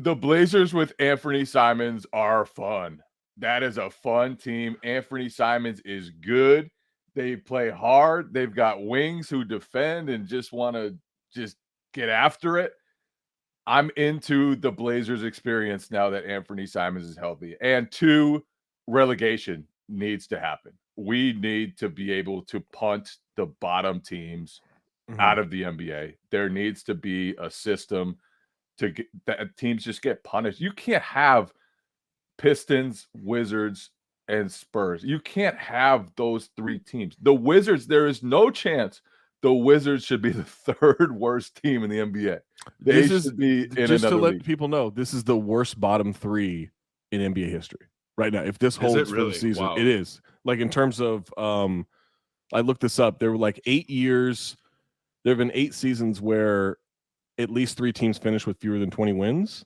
The Blazers with Anthony Simons are fun. That is a fun team. Anthony Simons is good. They play hard. They've got wings who defend and just want to just get after it. I'm into the Blazers experience now that Anthony Simons is healthy. And 2, relegation needs to happen. We need to be able to punt the bottom teams out of the NBA. There needs to be a system to get that teams just get punished. You can't have Pistons, Wizards, and Spurs. You can't have those 3 teams. The Wizards, there is no chance the Wizards should be the 3rd worst team in the NBA. They should be in just another to let league. people know, this is the worst bottom 3 in NBA history right now. If this holds for the season, it is. Like in terms of, I looked this up. There were like 8 years. There have been 8 seasons where at least 3 teams finished with fewer than 20 wins.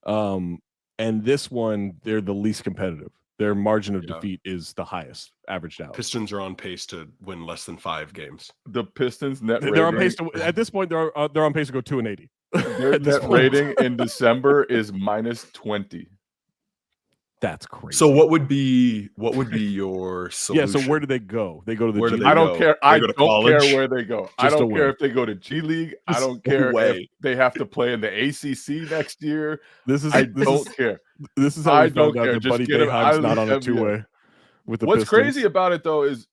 And this one, they're the least competitive. Their margin of defeat is the highest, averaged out. Pistons are on pace to win less than 5 games. The Pistons net They're rating, on pace to, at this point, they're on pace to go 2-80. their net rating in December is -20. That's crazy. So what would be your solution? Yeah, so where do they go? They go to the Where G do League. they I don't go? care. They I go to don't care college? where they go. I Just don't care away. if they go to G League. I Just don't care away. if they have to play in the ACC next year. This is I don't care. This is how I we found don't out care. that Just Buddy get him out Boeheim's of not the on a NBA. two-way with the What's Pistons. crazy about it though is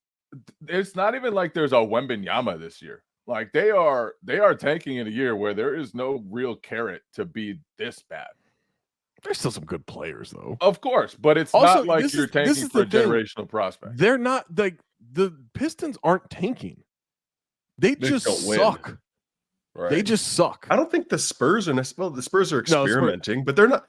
it's not even like there's a Wembenyama this year. Like they are tanking in a year where there is no real carrot to be this bad. There's still some good players though. Of course, but it's Also, not like this you're is- this tanking is for a the thing. generational prospect. They're not like the Pistons aren't tanking. They just don't win. suck. Right. They just suck. I don't think the Spurs are the Spurs are No, Spurs- experimenting, but they're not.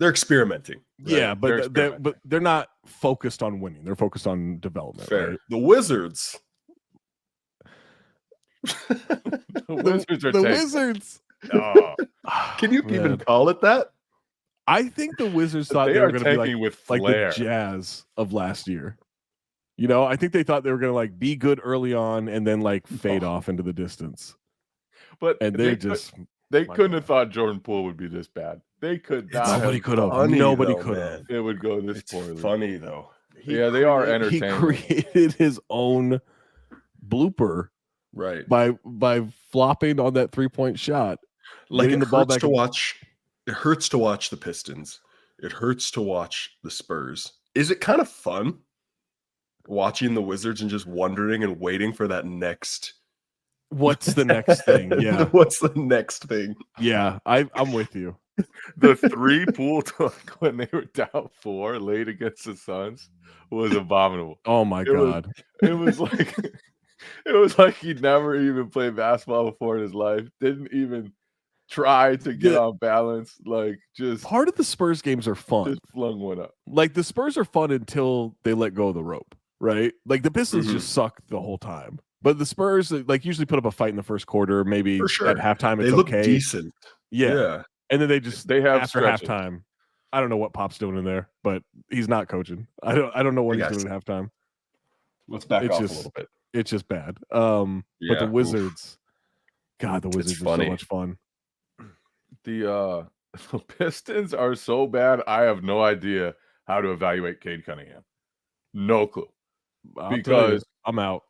They're experimenting. right? Yeah, They're but they're not focused on winning. They're focused on development. Fair. Right? The Wizards. The Wizards are The tanking. Wizards. Oh, Can you Man. even call it that? I think the Wizards thought they they were are going to be tanking with like flair. the Jazz of last year. You know, I think they thought they were going to like be good early on and then like fade off into the distance. But And they just they my couldn't God. have thought Jordan Poole would be this bad. They could not. nobody have could have. thought Nobody though, could man. have. It would go this It's poorly. funny though. Yeah, they are He entertaining. created his own blooper Right. by flopping on that 3-point shot. Like Getting it the ball hurts back to in- watch. It hurts to watch the Pistons. It hurts to watch the Spurs. Is it kind of fun watching the Wizards and just wondering and waiting for that next? What's the next thing? Yeah, What's the next thing? yeah. I'm with you. The 3 Poole dunk when they were down 4 late against the Suns was abominable. Oh my It was- God. It was like it was like he'd never even played basketball before in his life. Didn't even try to get Yeah. on balance. Like just Part of the Spurs games are fun. just flung one up. Like the Spurs are fun until they let go of the rope, right? Like the Pistons Mhm. just suck the whole time. But the Spurs like usually put up a fight in the first quarter, maybe For sure. at halftime They it's look okay. decent. Yeah. And then they just They have after stretches. halftime. I don't know what Pop's doing in there, but he's not coaching. I don't know what Hey, he's guys. doing at halftime. Let's back It's off just- a little bit. It's just bad. Yeah, But the oof. Wizards, God, the Wizards are so funny. much fun. The the Pistons are so bad. I have no idea how to evaluate Cade Cunningham. No clue. I'll tell you, Because I'm out.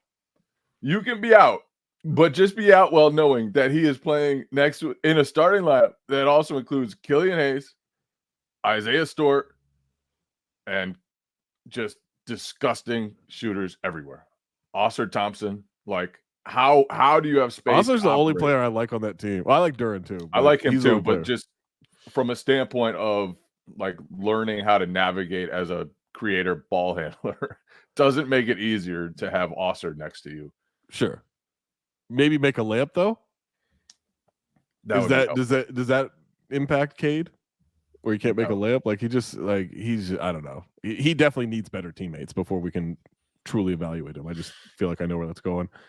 you can be out, but just be out well knowing that he is playing next to in a starting lineup that also includes Killian Hayes, Isaiah Stewart, and just disgusting shooters everywhere. Oscar Thompson, like how do you have space? Oscar's to the only operate? player I like on that team. Well, I like Duran too. I but like him he's the too, only player. but just from a standpoint of like learning how to navigate as a creator ball handler doesn't make it easier to have Oscar next to you. Sure. Maybe make a layup though. would be helpful. Does that impact Cade? Where he can't make a layup? Like he just like he's I don't know. He definitely needs better teammates before we can truly evaluate him. I just feel like I know where that's going.